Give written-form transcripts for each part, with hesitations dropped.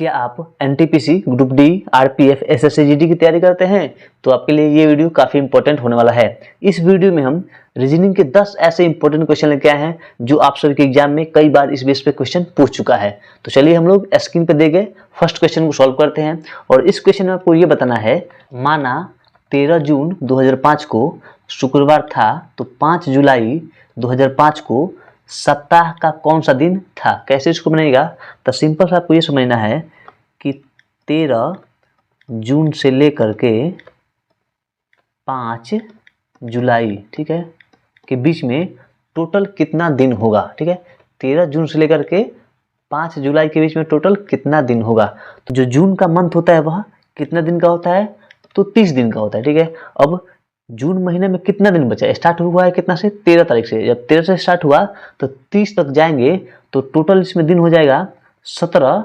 क्या आप NTPC, group D, RPF, SSC GD की तैयारी करते हैं तो आपके लिए ये वीडियो काफ़ी इंपॉर्टेंट होने वाला है। इस वीडियो में हम रीजनिंग के 10 ऐसे इंपॉर्टेंट क्वेश्चन लेके आए हैं जो आप सभी के एग्जाम में कई बार इस बेस पे क्वेश्चन पूछ चुका है। तो चलिए हम लोग स्क्रीन पे दे गए फर्स्ट क्वेश्चन को सॉल्व करते हैं। और इस क्वेश्चन में आपको ये बताना है, माना 13 जून 2005 को शुक्रवार था तो 5 जुलाई 2005 को सप्ताह का कौन सा दिन था। कैसे इसको बनाएगा, तो सिंपल सा आपको ये समझना है कि 13 जून से लेकर के 5 जुलाई, ठीक है, के बीच में टोटल कितना दिन होगा। ठीक है, 13 जून से लेकर के 5 जुलाई के बीच में टोटल कितना दिन होगा। तो जो जून का मंथ होता है वह कितना दिन का होता है, तो 30 दिन का होता है। ठीक है, अब जून महीने में कितना दिन बचा, स्टार्ट हुआ है कितना से, 13 तारीख से। जब 13 से स्टार्ट हुआ तो 30 तक जाएंगे तो टोटल इसमें दिन हो जाएगा 17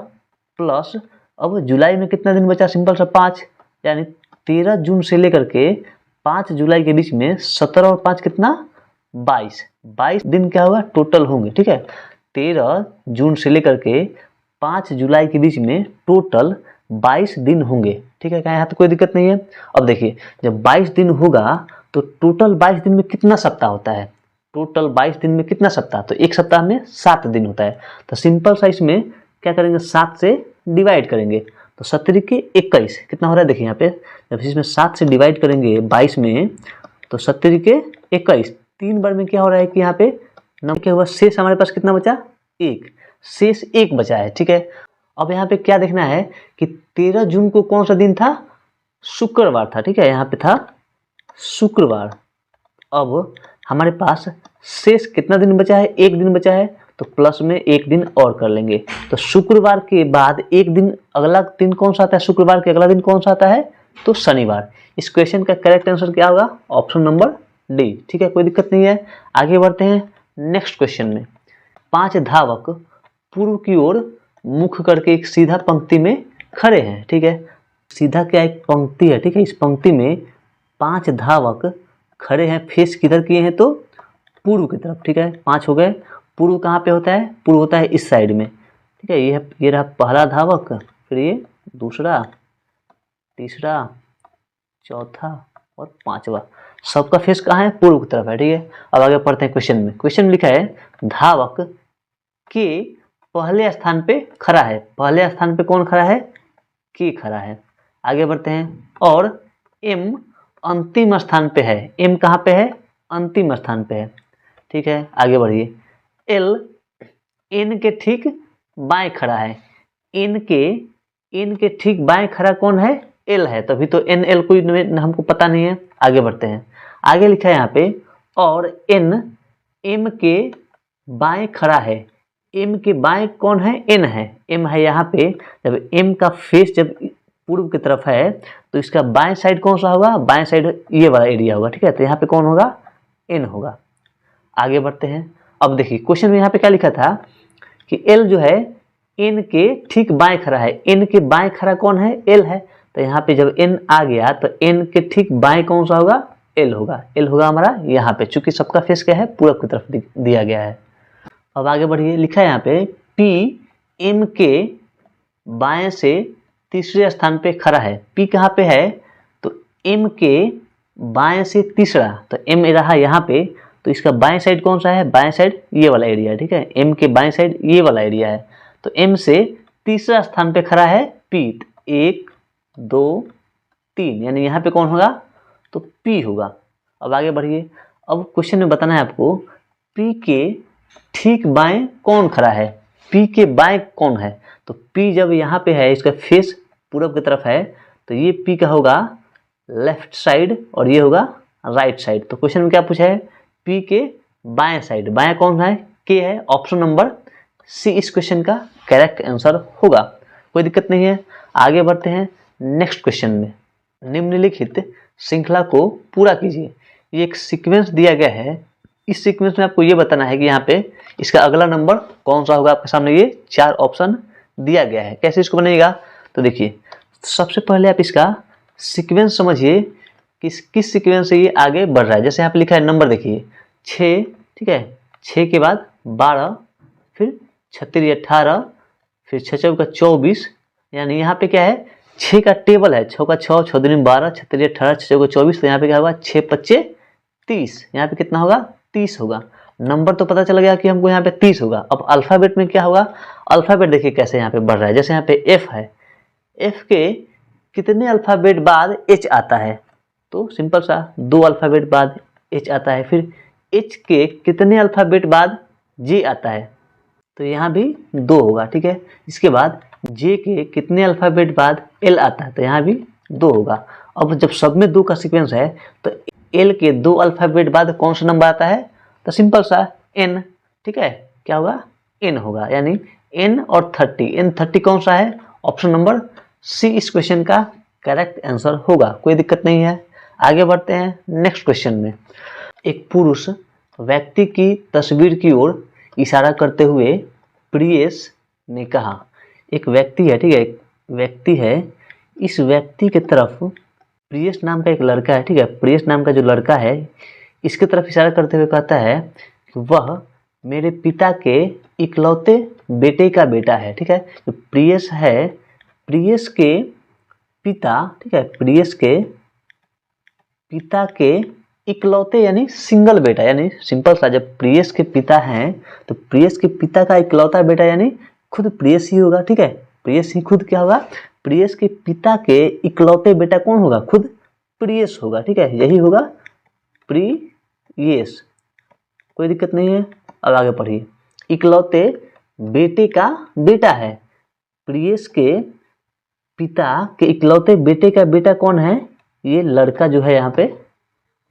प्लस, अब जुलाई में कितना दिन बचा, सिंपल सा 5, यानी 13 जून से लेकर के 5 जुलाई के बीच में 17 और 5 कितना, 22 दिन क्या होगा टोटल होंगे। ठीक है, 13 जून से लेकर के 5 जुलाई के बीच में टोटल 22 दिन होंगे। ठीक है, यहाँ तो कोई दिक्कत नहीं है। अब देखिए, जब 22 दिन होगा तो टोटल 22 दिन में कितना सप्ताह होता है, टोटल 22 दिन में कितना सप्ताह, तो एक सप्ताह में 7 दिन होता है। तो सिंपल सा इसमें क्या करेंगे, 7 से डिवाइड करेंगे तो 17 के 21 कितना हो रहा है, देखिए यहाँ पे जब इसमें 7 से डिवाइड करेंगे 22 में तो 17 के 21 3 बार में क्या हो रहा है कि यहाँ पे नंबर क्या हुआ, शेष हमारे पास कितना बचा, 1, शेष 1 बचा है। ठीक है, अब यहाँ पे क्या देखना है कि 13 जून को कौन सा दिन था, शुक्रवार था। ठीक है, यहाँ पे था शुक्रवार। अब हमारे पास शेष कितना दिन बचा है, 1 दिन बचा है, तो प्लस में 1 दिन और कर लेंगे। तो शुक्रवार के बाद 1 दिन, अगला दिन कौन सा आता है, शुक्रवार के अगला दिन कौन सा आता है, तो शनिवार। इस क्वेश्चन का करेक्ट आंसर क्या होगा, ऑप्शन नंबर डी। ठीक है, कोई दिक्कत नहीं है। आगे बढ़ते हैं नेक्स्ट क्वेश्चन में। 5 धावक पूर्व की ओर मुख करके एक सीधा पंक्ति में खड़े हैं। ठीक है, सीधा क्या एक पंक्ति है। ठीक है, इस पंक्ति में 5 धावक खड़े हैं, फेस किधर किए हैं, तो पूर्व की तरफ। ठीक है, 5 हो गए। पूर्व कहाँ पे होता है, पूर्व होता है इस साइड में। ठीक है, ये रहा पहला धावक, फिर ये दूसरा, तीसरा, चौथा और 5वां, सबका फेस कहाँ है, पूर्व की तरफ है। ठीक है, अब आगे पढ़ते हैं क्वेश्चन में। क्वेश्चन में लिखा है, धावक के पहले स्थान पे खड़ा है। पहले स्थान पे कौन खड़ा है, के खड़ा है। आगे बढ़ते हैं, और एम अंतिम स्थान पे है। एम कहाँ पे है, अंतिम स्थान पे है। ठीक है, आगे बढ़िए। एल एन के ठीक बाएं खड़ा है। एन के ठीक बाएं खड़ा कौन है, एल है, तभी तो एन एल कोई हमको पता नहीं है। आगे बढ़ते हैं, आगे लिखा है यहाँ पे, और एन एम के बाएं खड़ा है। एम के बाएं कौन है, एन है, एम है यहाँ पे। जब एम का फेस जब पूर्व की तरफ है तो इसका बाएं साइड कौन सा होगा, बाएं साइड ये वाला एरिया होगा। ठीक है, तो यहाँ पे कौन होगा, एन होगा। आगे बढ़ते हैं। अब देखिए क्वेश्चन में यहाँ पे क्या लिखा था कि एल जो है एन के ठीक बाएं खड़ा है। एन के बाएं खड़ा कौन है, एल है। तो यहाँ पे जब एन आ गया तो एन के ठीक बाएं कौन सा होगा, एल होगा। एल होगा हमारा यहाँ पे, चूंकि सबका फेस क्या है, पूर्व की तरफ दिया गया है। अब आगे बढ़िए, लिखा है यहाँ पे, पी एम के बाएं से तीसरे स्थान पे खड़ा है। पी कहाँ पे है, तो एम के बाएं से तीसरा, तो एम रहा यहाँ पे, तो इसका बाएं साइड कौन सा है, बाएं साइड ये वाला एरिया है। ठीक है, एम के बाएं साइड ये वाला एरिया है, तो एम से तीसरा स्थान पे खड़ा है पी। 1 2 3, यानी यहाँ पे कौन होगा, तो पी होगा। अब आगे बढ़िए। अब क्वेश्चन में बताना है आपको, पी के ठीक बाएं कौन खड़ा है, पी के बाएं कौन है। तो पी जब यहाँ पे है, इसका फेस पूरब की तरफ है, तो ये पी का होगा लेफ्ट साइड और ये होगा राइट साइड। तो क्वेश्चन में क्या पूछा है, पी के बाएं साइड, बाएं कौन है, के है। ऑप्शन नंबर सी इस क्वेश्चन का करेक्ट आंसर होगा। कोई दिक्कत नहीं है। आगे बढ़ते हैं नेक्स्ट क्वेश्चन में। निम्नलिखित श्रृंखला को पूरा कीजिए। ये एक सीक्वेंस दिया गया है। इस सीक्वेंस में आपको ये बताना है कि यहाँ पे इसका अगला नंबर कौन सा होगा। आपके सामने ये 4 ऑप्शन दिया गया है। कैसे इसको बनेगा, तो देखिए सबसे पहले आप इसका सीक्वेंस समझिए कि किस सीक्वेंस से ये आगे बढ़ रहा है। जैसे यहाँ पे लिखा है नंबर, देखिए 6, ठीक है, 6 के बाद 12, फिर 36 18, फिर 6 चौका 24, यानी यहाँ पे क्या है, 6 का टेबल है, 6 का 6, 6 दूनी 12, 6 तिया 18, 6 चौका 24, तो यहाँ पे क्या होगा 6 पच्चे 30, यहाँ पे कितना होगा 30 होगा। नंबर तो पता चल गया कि हमको यहाँ पे 30 होगा। अब अल्फाबेट में क्या होगा, अल्फाबेट देखिए कैसे यहाँ पे बढ़ रहा है। जैसे यहाँ पे एफ है, एफ के कितने अल्फाबेट बाद एच आता है, तो सिंपल सा 2 अल्फाबेट बाद एच आता है। फिर एच के कितने अल्फाबेट बाद जे आता है, तो यहाँ भी 2 होगा, ठीक है। इसके बाद जे के कितने अल्फाबेट बाद एल आता है, तो यहाँ भी 2 होगा। अब जब सब में 2 का सीक्वेंस है तो एल के 2 अल्फाबेट बाद कौन सा नंबर आता है, तो सिंपल सा एन, ठीक है। क्या होगा, एन होगा, यानी एन और 30, एन 30 कौन सा है, ऑप्शन नंबर सी इस क्वेश्चन का करेक्ट आंसर होगा। कोई दिक्कत नहीं है। आगे बढ़ते हैं नेक्स्ट क्वेश्चन में। एक पुरुष व्यक्ति की तस्वीर की ओर इशारा करते हुए प्रियेश ने कहा, एक व्यक्ति है, ठीक है, एक व्यक्ति है, इस व्यक्ति की तरफ प्रियेश नाम का एक लड़का है, ठीक है, प्रियेश नाम का जो लड़का है इसके तरफ इशारा करते हुए कहता है कि वह मेरे पिता के इकलौते बेटे का बेटा है, ठीक है। जो प्रियेश है, प्रियेश के पिता, ठीक है, प्रियेश के पिता के इकलौते यानी सिंगल बेटा, यानी सिंपल सा, जब प्रियेश के पिता हैं तो प्रियेश के पिता का इकलौता बेटा यानी खुद प्रियेश ही होगा, ठीक है। प्रियेश ही खुद क्या होगा, प्रियेश के पिता के इकलौते बेटा कौन होगा, खुद प्रियेश होगा, ठीक है, यही होगा प्रियेश। कोई दिक्कत नहीं है। अब आगे पढ़िए। इकलौते बेटे का बेटा है, प्रियेश के पिता के इकलौते बेटे का बेटा कौन है, ये लड़का जो है, यहाँ पे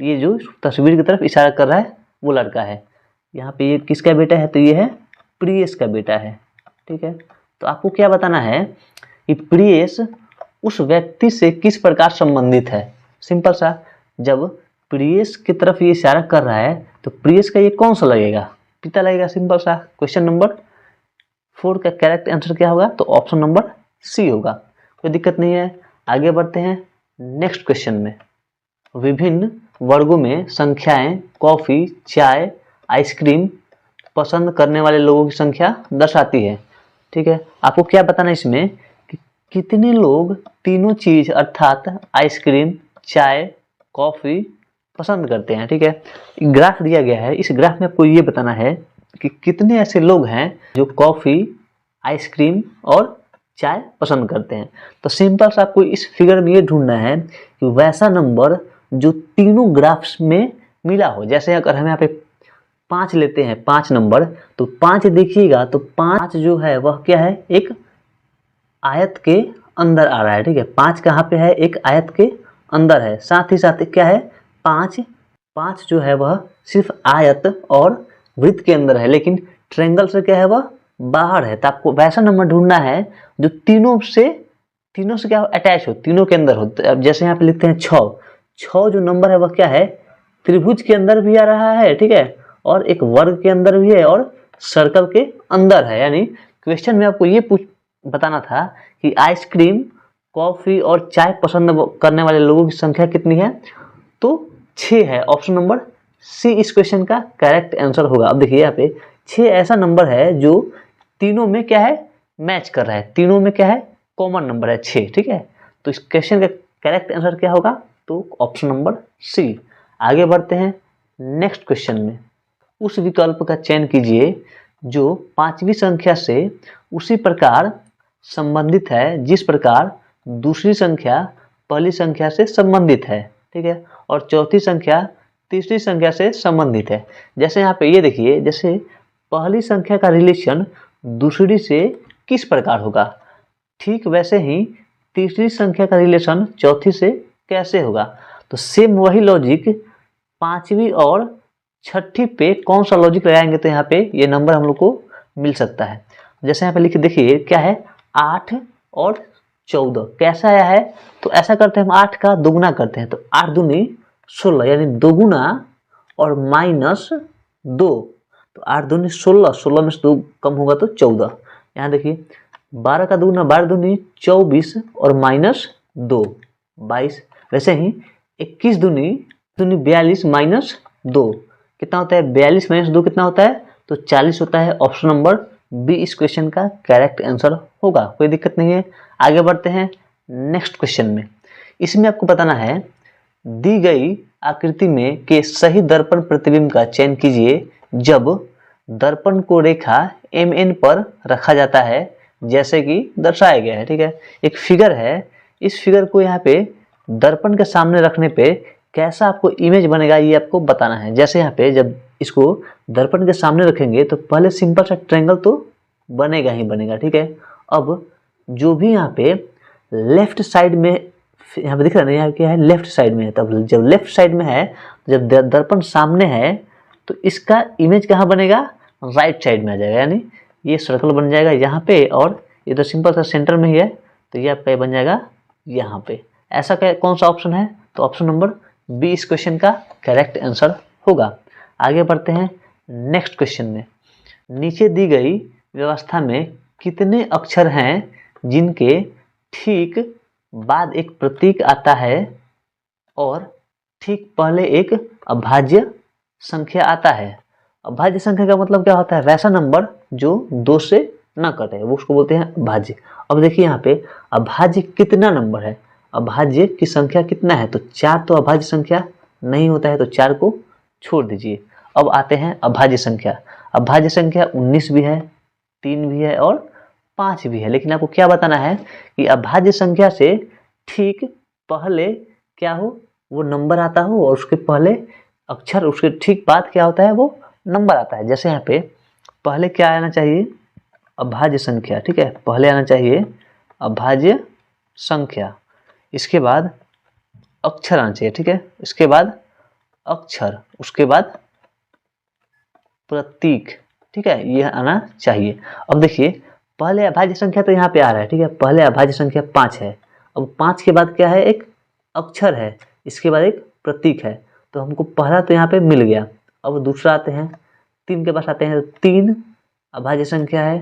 ये जो तस्वीर की तरफ इशारा कर रहा है वो लड़का है। यहाँ पे ये किसका बेटा है, तो ये है प्रियेश का बेटा है, ठीक है। तो आपको क्या बताना है कि प्रियेश उस व्यक्ति से किस प्रकार संबंधित है। सिंपल सा, जब प्रियेश की तरफ ये इशारा कर रहा है तो प्रियेश का ये कौन सा लगेगा, पिता लगेगा। सिंपल सा, क्वेश्चन नंबर 4 का करेक्ट आंसर क्या होगा, तो ऑप्शन नंबर सी होगा। कोई दिक्कत नहीं है। आगे बढ़ते हैं नेक्स्ट क्वेश्चन में। विभिन्न वर्गों में संख्याएं कॉफ़ी, चाय, आइसक्रीम पसंद करने वाले लोगों की संख्या दर्शाती है, ठीक है। आपको क्या बताना है इसमें कि कितने लोग तीनों चीज़ अर्थात आइसक्रीम, चाय, कॉफ़ी पसंद करते हैं, ठीक है। ग्राफ दिया गया है, इस ग्राफ में आपको ये बताना है कि कितने ऐसे लोग हैं जो कॉफ़ी, आइसक्रीम और चाय पसंद करते हैं। तो सिंपल सा आपको इस फिगर में ये ढूंढना है कि वैसा नंबर जो तीनों ग्राफ्स में मिला हो। जैसे अगर हम यहाँ पे 5 लेते हैं, 5 नंबर, तो 5 देखिएगा तो 5 जो है वह क्या है, एक आयत के अंदर आ रहा है, ठीक है। 5 कहाँ पे है, एक आयत के अंदर है। साथ ही साथ क्या है, 5 जो है वह सिर्फ आयत और वृत्त के अंदर है, लेकिन ट्रायंगल से क्या है, वह बाहर है। तो आपको वैसा नंबर ढूंढना है जो तीनों से क्या अटैच हो, तीनों के अंदर हो। अब जैसे यहाँ पे लिखते हैं 6 जो नंबर है वह क्या है, त्रिभुज के अंदर भी आ रहा है, ठीक है, और एक वर्ग के अंदर भी है और सर्कल के अंदर है। यानी क्वेश्चन में आपको ये बताना था कि आइसक्रीम, कॉफी और चाय पसंद करने वाले लोगों की संख्या कितनी है, तो 6 है। ऑप्शन नंबर सी इस क्वेश्चन का करेक्ट आंसर होगा। अब देखिए यहाँ पे 6 ऐसा नंबर है जो तीनों में क्या है, मैच कर रहा है, तीनों में क्या है, कॉमन नंबर है 6, ठीक है। तो इस क्वेश्चन का करेक्ट आंसर क्या होगा, तो ऑप्शन नंबर सी। आगे बढ़ते हैं नेक्स्ट क्वेश्चन में। उस विकल्प का चयन कीजिए जो 5वीं संख्या से उसी प्रकार संबंधित है जिस प्रकार दूसरी संख्या पहली संख्या से संबंधित है, ठीक है, और चौथी संख्या तीसरी संख्या से संबंधित है। जैसे यहाँ पे ये देखिए, जैसे पहली संख्या का रिलेशन दूसरी से किस प्रकार होगा, ठीक वैसे ही तीसरी संख्या का रिलेशन चौथी से कैसे होगा। तो सेम वही लॉजिक 5वीं और छठी पे कौन सा लॉजिक लगाएंगे तो यहाँ पे ये नंबर हम लोग को मिल सकता है। जैसे यहाँ पे लिखे देखिए क्या है, 8 और 14 कैसा आया है, तो ऐसा करते हैं हम 8 का दोगुना करते हैं, तो 8 दूनी 16 यानी दोगुना और -2, तो 8 दूनी 16, 16 में से 2 कम होगा तो 14। यहाँ देखिए 12 का दोगुना 12 दूनी 24 और -2 22। वैसे ही 21 दूनी 42 -2 कितना होता है, 42 - 2 कितना होता है, तो 40 होता है। ऑप्शन नंबर बी इस क्वेश्चन का करेक्ट आंसर होगा, कोई दिक्कत नहीं है। आगे बढ़ते हैं नेक्स्ट क्वेश्चन में। इसमें आपको बताना है दी गई आकृति में के सही दर्पण प्रतिबिंब का चयन कीजिए जब दर्पण को रेखा MN पर रखा जाता है जैसे कि दर्शाया गया है। ठीक है, एक फिगर है, इस फिगर को यहाँ पे दर्पण के सामने रखने पे कैसा आपको इमेज बनेगा ये आपको बताना है। जैसे यहाँ पे जब इसको दर्पण के सामने रखेंगे तो पहले सिंपल सा ट्रायंगल तो बनेगा ही बनेगा। ठीक है, अब जो भी यहाँ पे लेफ्ट साइड में यहाँ पे दिख रहा है ना, यहाँ क्या है लेफ्ट साइड में है, तब जब लेफ्ट साइड में है, जब दर्पण सामने है तो इसका इमेज कहाँ बनेगा, राइट साइड में आ जाएगा, यानी ये सर्कल बन जाएगा यहाँ पे, और ये तो सिंपल सा सेंटर में ही है तो ये आपका बन जाएगा यहाँ पे। ऐसा कौन सा ऑप्शन है, तो ऑप्शन नंबर बी इस क्वेश्चन का करेक्ट आंसर होगा। आगे बढ़ते हैं नेक्स्ट क्वेश्चन में। नीचे दी गई व्यवस्था में कितने अक्षर हैं जिनके ठीक बाद एक प्रतीक आता है और ठीक पहले एक अभाज्य संख्या आता है। अभाज्य संख्या का मतलब क्या होता है, वैसा नंबर जो 2 से ना कटे, वो उसको बोलते हैं अभाज्य। अब देखिए यहाँ पे अभाज्य कितना नंबर है, अभाज्य की संख्या कितना है, तो 4 तो अभाज्य संख्या नहीं होता है तो 4 को छोड़ दीजिए। अब आते हैं अभाज्य संख्या। अभाज्य संख्या 19 भी है, 3 भी है और 5 भी है, लेकिन आपको क्या बताना है कि अभाज्य संख्या से ठीक पहले क्या हो, वो नंबर आता हो और उसके पहले अक्षर, उसके ठीक बाद क्या होता है, वो नंबर आता है। जैसे यहाँ पे पहले क्या आना चाहिए, अभाज्य संख्या। ठीक है, पहले आना चाहिए अभाज्य संख्या, इसके बाद अक्षर आना चाहिए। ठीक है, इसके बाद अक्षर, उसके बाद प्रतीक। ठीक है, यह आना चाहिए। अब देखिए पहले अभाज्य संख्या तो यहाँ पे आ रहा है। ठीक है, पहले अभाज्य संख्या 5 है, अब 5 के बाद क्या है, एक अक्षर है, इसके बाद एक प्रतीक है, तो हमको पहला तो यहाँ पे मिल गया। अब दूसरा आते हैं 3 के पास आते हैं, 3 अभाज्य संख्या है,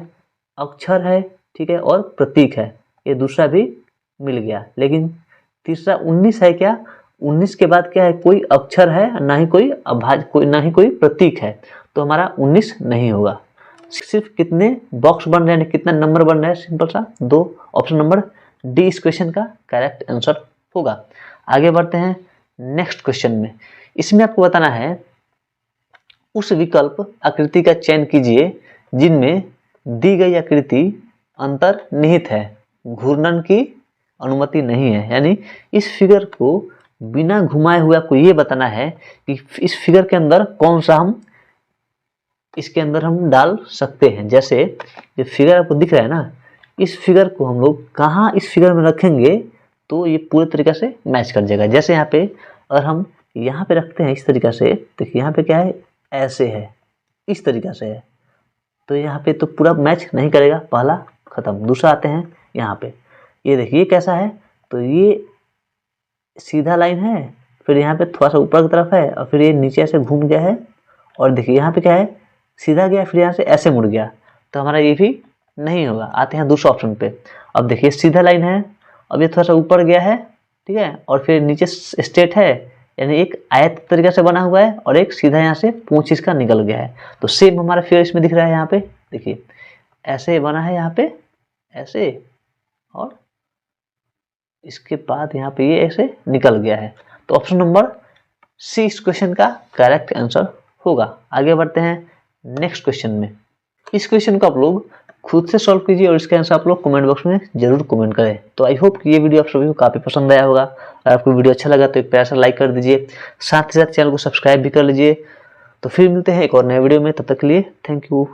अक्षर है, ठीक है, और प्रतीक है, ये दूसरा भी मिल गया। लेकिन तीसरा 19 है, क्या 19 के बाद क्या है, कोई अक्षर है ना ही कोई अभाज्य, कोई ना ही कोई प्रतीक है, तो हमारा 19 नहीं होगा। सिर्फ कितने बॉक्स बन रहे हैं, कितना नंबर बन रहा है, सिंपल सा 2। ऑप्शन नंबर डी इस क्वेश्चन का करेक्ट आंसर होगा। आगे बढ़ते हैं नेक्स्ट क्वेश्चन में। इसमें आपको बताना है उस विकल्प आकृति का चयन कीजिए जिनमें दी गई आकृति अंतर्निहित है, घूर्णन की अनुमति नहीं है। यानी इस फिगर को बिना घुमाए हुए आपको ये बताना है कि इस फिगर के अंदर कौन सा हम इसके अंदर हम डाल सकते हैं। जैसे ये फिगर आपको दिख रहा है ना, इस फिगर को हम लोग कहाँ इस फिगर में रखेंगे तो ये पूरे तरीके से मैच कर जाएगा। जैसे यहाँ पे अगर हम यहाँ पे रखते हैं इस तरीके से, देखिए यहाँ पे क्या है, ऐसे है, इस तरीके से है, तो यहाँ पे तो पूरा मैच नहीं करेगा, पहला खत्म। दूसरा आते हैं यहाँ पे, ये देखिए कैसा है, तो ये सीधा लाइन है, फिर यहाँ पे थोड़ा सा ऊपर की तरफ है, और फिर ये नीचे से घूम गया है, और देखिए यहाँ पे क्या है, सीधा गया, फिर यहाँ से ऐसे मुड़ गया, तो हमारा ये भी नहीं होगा। आते हैं दूसरे ऑप्शन पे। अब देखिए सीधा लाइन है, अब ये थोड़ा सा ऊपर गया है, ठीक है, और फिर नीचे स्ट्रेट है, यानी एक आयत तरीके से बना हुआ है, और एक सीधा यहाँ से पूंछ इसका निकल गया है। तो सेम हमारा फिगर इसमें दिख रहा है, यहाँ पे देखिए ऐसे बना है, यहाँ पे ऐसे, और इसके बाद यहाँ पे ये ऐसे निकल गया है। तो ऑप्शन नंबर सी इस क्वेश्चन का करेक्ट आंसर होगा। आगे बढ़ते हैं नेक्स्ट क्वेश्चन में। इस क्वेश्चन को आप लोग खुद से सॉल्व कीजिए और इसका आंसर आप लोग कमेंट बॉक्स में जरूर कमेंट करें। तो आई होप कि ये वीडियो आप सभी को काफ़ी पसंद आया होगा। अगर आपको वीडियो अच्छा लगा तो एक प्यारा सा लाइक कर दीजिए, साथ ही साथ चैनल को सब्सक्राइब भी कर लीजिए। तो फिर मिलते हैं एक और नए वीडियो में, तब तक के लिए थैंक यू।